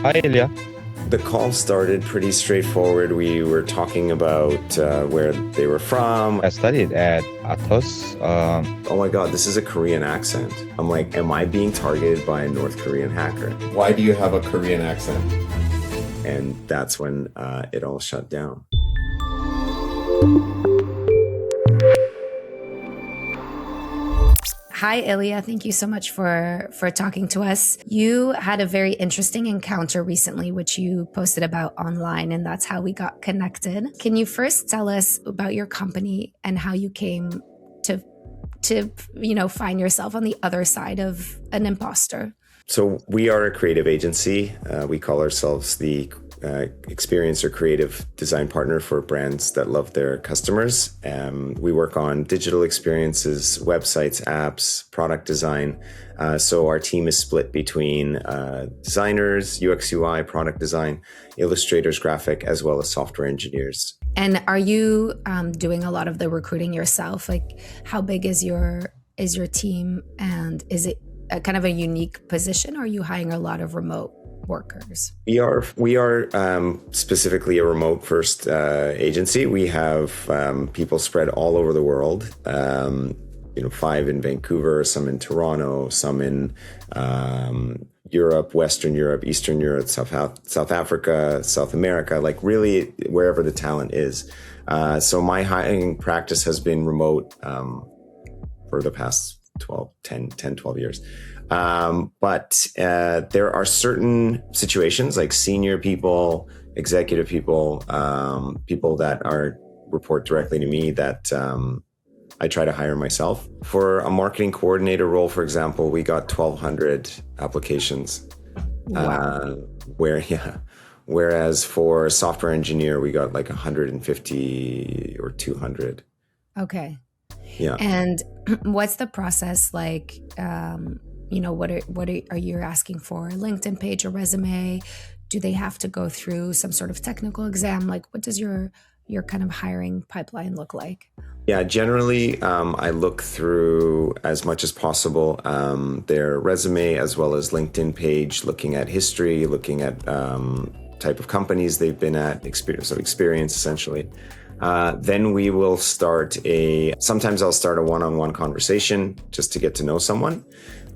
Hi, Ilya. The call started pretty straightforward. We were talking about where they were from. I studied at Atos. Oh my God, this is a Korean accent. I'm like, am I being targeted by a North Korean hacker? Why do you have a Korean accent? And that's when it all shut down. Hi, Ilya. Thank you so much for talking to us. You had a very interesting encounter recently, which you posted about online, and that's how we got connected. Can you first tell us about your company and how you came to find yourself on the other side of an imposter? So we are a creative agency. We call ourselves the experience or creative design partner for brands that love their customers. We work on digital experiences, websites, apps, product design. So our team is split between designers, UX, UI, product design, illustrators, graphic, as well as software engineers. And are you doing a lot of the recruiting yourself? Like, how big is your team, and is it kind of a unique position, or are you hiring a lot of remote workers? We are specifically a remote first agency. We have people spread all over the world. 5 in Vancouver, some in Toronto, some in Europe, Western Europe, Eastern Europe, South Africa, South America, like really wherever the talent is. So my hiring practice has been remote for the past 12 years. But there are certain situations like senior people, executive people, people that report directly to me that I try to hire myself. For a marketing coordinator role, for example, we got 1,200 applications. Wow. Whereas for a software engineer, we got like 150 or 200. Okay. Yeah. And what's the process like? What are you asking for? A LinkedIn page, a resume? Do they have to go through some sort of technical exam? Like, what does your kind of hiring pipeline look like? Yeah, generally, I look through as much as possible their resume as well as LinkedIn page, looking at history, looking at type of companies they've been at, experience essentially. Then we will sometimes I'll start a one-on-one conversation just to get to know someone.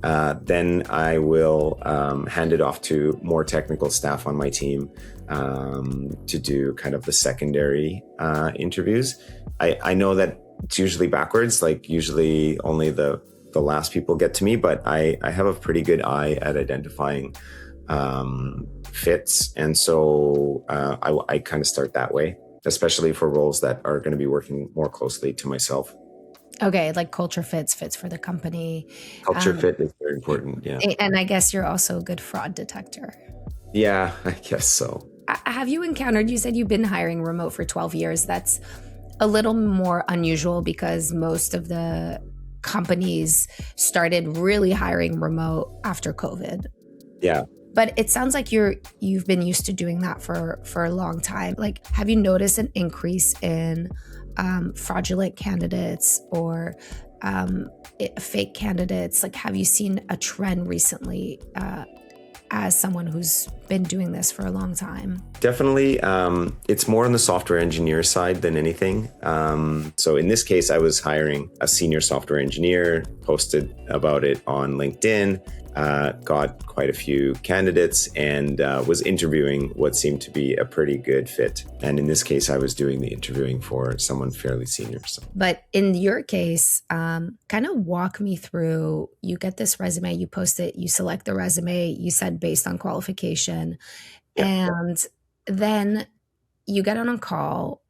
Then I will hand it off to more technical staff on my team to do kind of the secondary interviews. I know that it's usually backwards, like usually only the last people get to me, but I have a pretty good eye at identifying fits. And so I kind of start that way, especially for roles that are going to be working more closely to myself. Okay, like culture fits for the company. Culture fit is very important, yeah. And I guess you're also a good fraud detector. Yeah, I guess so. Have you encountered, you said you've been hiring remote for 12 years. That's a little more unusual because most of the companies started really hiring remote after COVID. Yeah. But it sounds like you've been used to doing that for a long time. Like, have you noticed an increase in fraudulent candidates or fake candidates? Like, have you seen a trend recently as someone who's been doing this for a long time? Definitely. It's more on the software engineer side than anything. So in this case, I was hiring a senior software engineer, posted about it on LinkedIn, got quite a few candidates, and was interviewing what seemed to be a pretty good fit. And in this case, I was doing the interviewing for someone fairly senior. So. But in your case, kind of walk me through, you get this resume, you post it, you select the resume, you said based on qualification, and then you get on a call.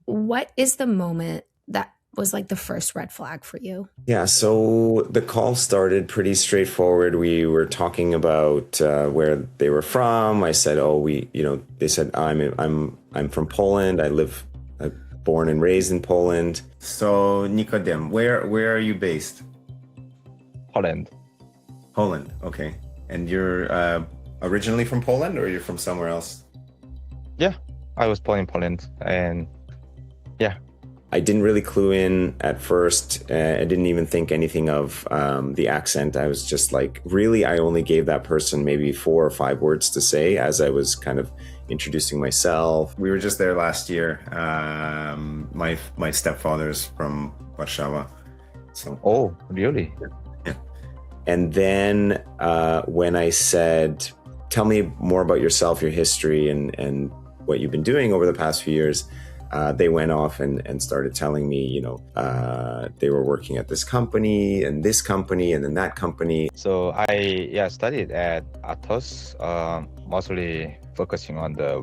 What is the moment that was like the first red flag for you? Yeah, so the call started pretty straightforward. We were talking about where they were from. I said, they said, I'm from Poland. I'm born and raised in Poland. So Nikodem, where are you based? Poland. Poland, okay. And you're originally from Poland, or you're from somewhere else? Yeah, I was born in Poland, and yeah. I didn't really clue in at first. I didn't even think anything of the accent. I was just like, really, I only gave that person maybe 4 or 5 words to say as I was kind of introducing myself. We were just there last year. My stepfather's from Warsaw. So. Oh, really? Yeah. And then when I said, tell me more about yourself, your history, and what you've been doing over the past few years, they went off and started telling me, they were working at this company and then that company. So I studied at Atos, mostly focusing on the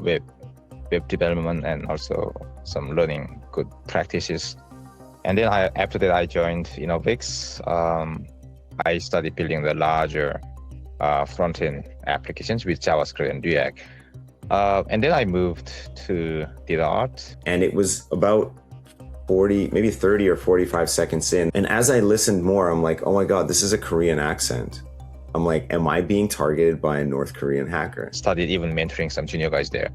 web development and also some learning good practices. And then after that I joined Deepfakes. I studied building the larger front-end applications with JavaScript and React. And then I moved to data art. And it was about 40, maybe 30 or 45 seconds in. And as I listened more, I'm like, oh my God, this is a Korean accent. I'm like, am I being targeted by a North Korean hacker? Started even mentoring some junior guys there.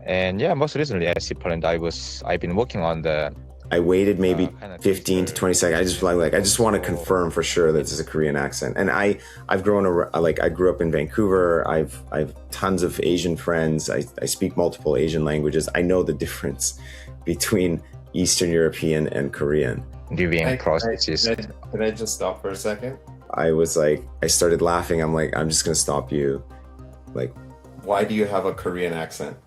And yeah, most recently at Poland, I've been working on I waited maybe 15 to 20 seconds. I just want to confirm for sure that this is a Korean accent. And I've grown I grew up in Vancouver. I've tons of Asian friends. I speak multiple Asian languages. I know the difference between Eastern European and Korean. Viewing processes. Can I just stop for a second? I was like, I started laughing. I'm like, I'm just gonna stop you. Like, why do you have a Korean accent?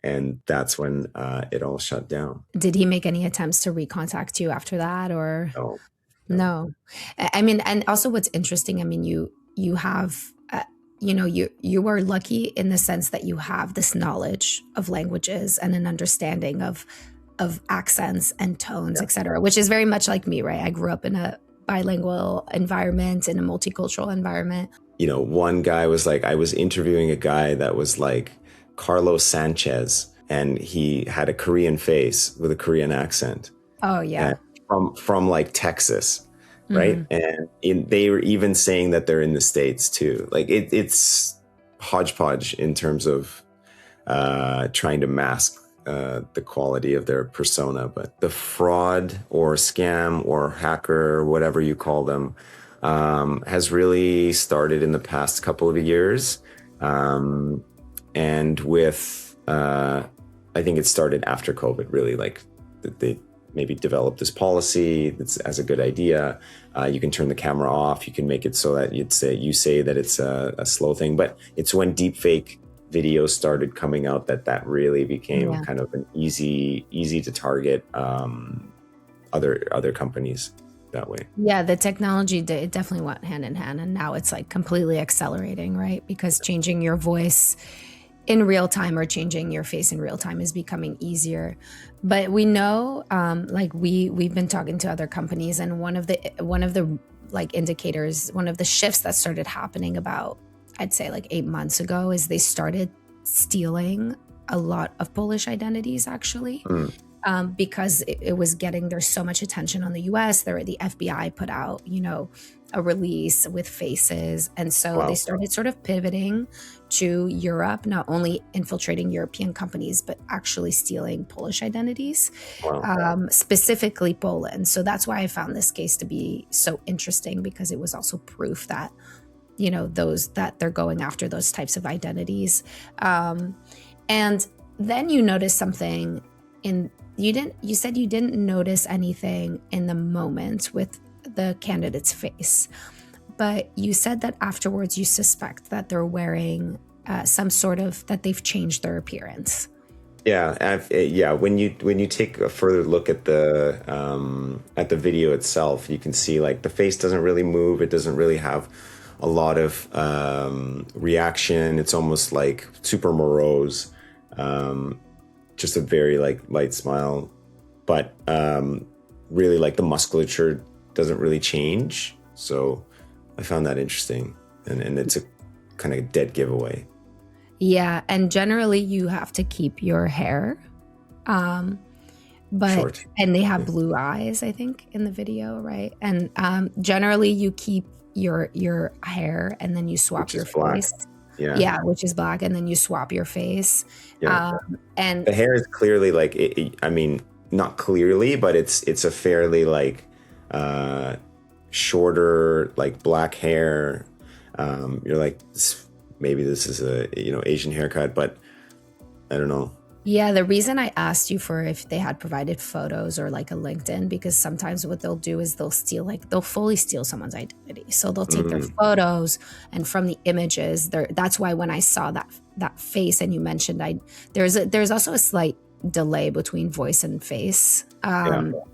And that's when it all shut down. Did he make any attempts to recontact you after that, or no? I mean, and also what's interesting, I mean, you have, you are lucky in the sense that you have this knowledge of languages and an understanding of accents and tones, etc., which is very much like me, right? I grew up in a bilingual environment, in a multicultural environment. One guy was like, I was interviewing a guy that was like Carlos Sanchez, and he had a Korean face with a Korean accent. Oh yeah, from like Texas, right? Mm-hmm. And they were even saying that they're in the States too. Like it's hodgepodge in terms of trying to mask the quality of their persona. But the fraud or scam or hacker, whatever you call them, has really started in the past couple of years. And with, I think it started after COVID, really, like they maybe developed this policy that's as a good idea. You can turn the camera off. You can make it so that you say that it's a slow thing. But it's when deepfake videos started coming out that really became kind of an easy to target other companies that way. Yeah, the technology, it definitely went hand in hand. And now it's like completely accelerating, right? Because changing your voice in real time or changing your face in real time is becoming easier. But we know, we've been talking to other companies, and one of the like indicators, one of the shifts that started happening about, I'd say like 8 months ago, is they started stealing a lot of Polish identities actually. Because there's so much attention on the US. The FBI put out, a release with faces. And so they started sort of pivoting to Europe, not only infiltrating European companies, but actually stealing Polish identities, specifically Poland. So that's why I found this case to be so interesting, because it was also proof that, that they're going after those types of identities. And then you notice something you said you didn't notice anything in the moment with the candidate's face, but you said that afterwards you suspect that they're wearing that they've changed their appearance. Yeah. When you take a further look at the video itself, you can see like the face doesn't really move. It doesn't really have a lot of reaction. It's almost like super morose. Just a very like light smile, but really like the musculature doesn't really change. So I found that interesting, and it's a kind of dead giveaway. Yeah, and generally you have to keep your hair, but short. And they have blue eyes, I think, in the video, right? And generally you keep your hair and then you swap your face. Yeah, which is black, and then you swap your face. Yeah. And the hair is clearly like, I mean, not clearly, but it's a fairly like shorter, like black hair. You're like, maybe this is a Asian haircut, but I don't know. Yeah, the reason I asked you for if they had provided photos or like a LinkedIn, because sometimes what they'll do is they'll fully steal someone's identity. So they'll take their photos, and from the images, that's why when I saw that face and you mentioned there's also a slight delay between voice and face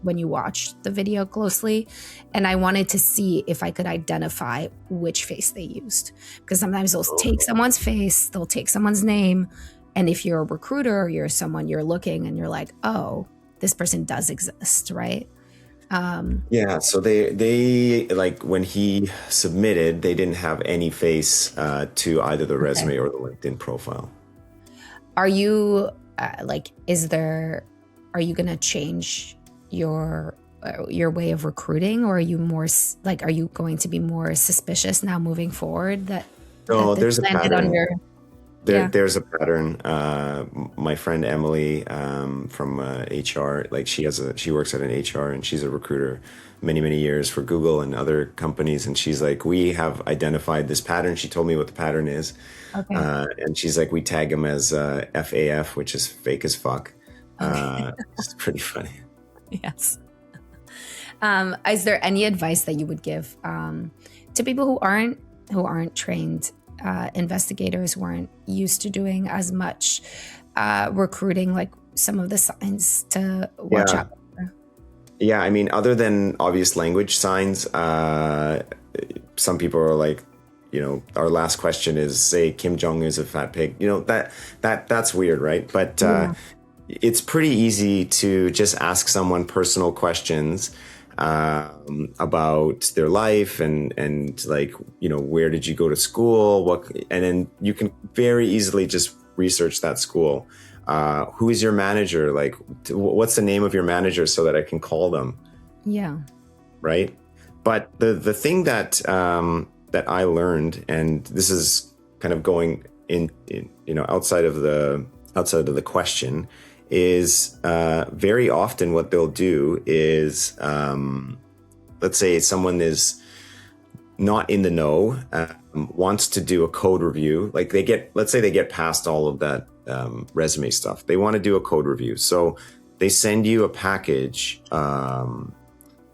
when you watch the video closely, and I wanted to see if I could identify which face they used, because sometimes they'll take someone's face, they'll take someone's name. And if you're a recruiter or you're someone, you're looking and you're like, oh, this person does exist, right? Yeah. So they like, when he submitted, they didn't have any face to either the resume or the LinkedIn profile. Are you are you going to change your way of recruiting, or are you more like, are you going to be more suspicious now moving forward that there's a pattern. There's a pattern. My friend Emily from HR, like she works at an HR, and she's a recruiter many years for Google and other companies. And she's like, we have identified this pattern. She told me what the pattern is. Okay. And she's like, we tag them as FAF, which is fake as fuck. Okay. It's pretty funny. Yes. Is there any advice that you would give to people who aren't trained investigators, weren't used to doing as much recruiting, like some of the signs to watch out for? Yeah, I mean, other than obvious language signs, some people are like, our last question is, say Kim Jong is a fat pig. That's weird, right? But it's pretty easy to just ask someone personal questions about their life and like, where did you go to school? And then you can very easily just research that school. Who is your manager? Like, what's the name of your manager so that I can call them? Yeah. Right. But the thing that I learned, and this is kind of going in outside of the question, is very often what they'll do is, let's say someone is not in the know, wants to do a code review. Like let's say they get past all of that resume stuff. They want to do a code review. So they send you a package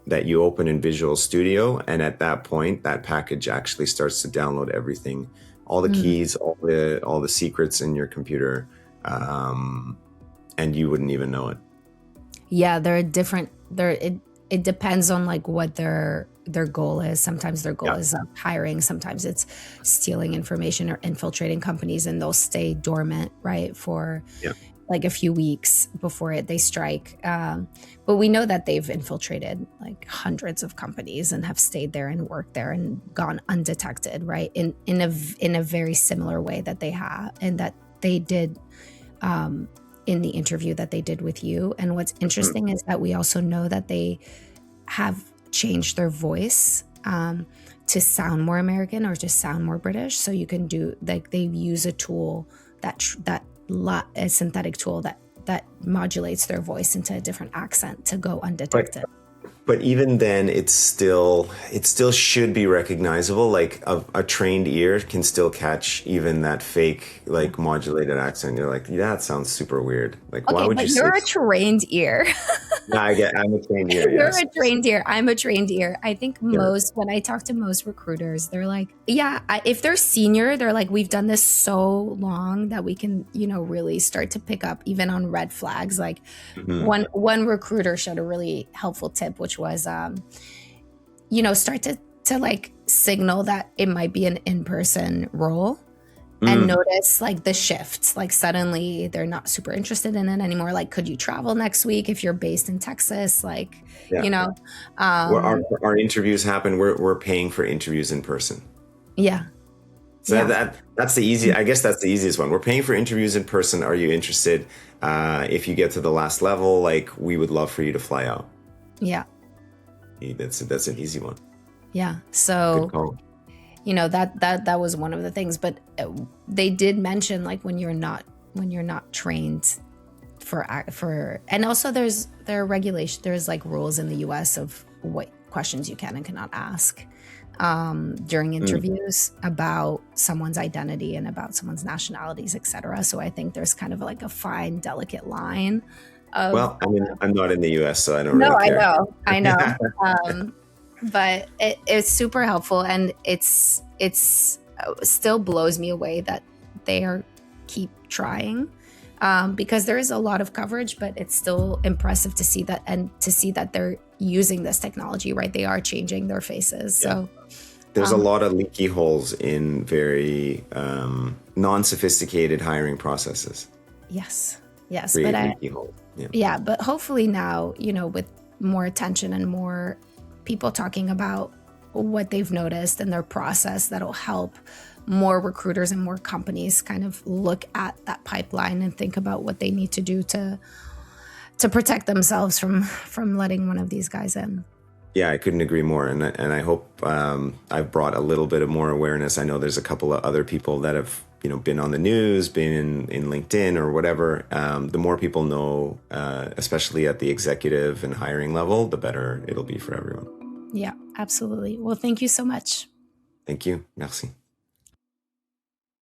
that you open in Visual Studio. And at that point, that package actually starts to download everything, all the keys, all the secrets in your computer. And you wouldn't even know it. Yeah, it depends on like what their goal is. Sometimes their goal is hiring. Sometimes it's stealing information or infiltrating companies, and they'll stay dormant, right, for like a few weeks before they strike. But we know that they've infiltrated like hundreds of companies and have stayed there and worked there and gone undetected, right? In a very similar way that they have, and that they did in the interview that they did with you. And what's interesting is that we also know that they have changed their voice to sound more American or to sound more British. So you can do, like, they use a tool a synthetic tool that modulates their voice into a different accent to go undetected. But even then, it still should be recognizable. Like a trained ear can still catch even that fake, like, modulated accent. You're like, yeah, that sounds super weird. Like, okay, why would but you? You're a trained ear. No, I'm a trained ear. You're a trained ear. I'm a trained ear. I think when I talk to most recruiters, they're like, if they're senior, they're like, we've done this so long that we can, really start to pick up even on red flags. Like one recruiter showed a really helpful tip, which was, start to like signal that it might be an in-person role. And notice like the shifts, like suddenly they're not super interested in it anymore. Like, could you travel next week if you're based in Texas? Like, where our interviews happen, we're paying for interviews in person. Yeah. So that's the easy. I guess that's the easiest one. We're paying for interviews in person. Are you interested? If you get to the last level, like, we would love for you to fly out. Yeah. That's an easy one. Yeah. So. Good call. you know, that was one of the things. But they did mention, like, when you're not trained for and also there are regulations, there's like rules in the US of what questions you can and cannot ask during interviews about someone's identity and about someone's nationalities, etc. So I think there's kind of like a fine, delicate line of, well, I mean, I'm not in the US, so I don't no, really care. I know. But it's super helpful, and it's still blows me away that they are keep trying, because there is a lot of coverage, but it's still impressive to see that, and to see that they're using this technology, right? They are changing their faces. Yeah. So there's a lot of leaky holes in very non-sophisticated hiring processes. yes, Really but leaky holes. yeah, but hopefully now, you know, with more attention and more people talking about what they've noticed and their process, that'll help more recruiters and more companies kind of look at that pipeline and think about what they need to do to protect themselves from letting one of these guys in. Yeah, I couldn't agree more, and I hope I've brought a little bit of more awareness. I know there's a couple of other people that have, you know, been on the news, been in LinkedIn or whatever. The more people know, especially at the executive and hiring level, the better it'll be for everyone. Yeah, absolutely. Well, thank you so much. Thank you. Merci.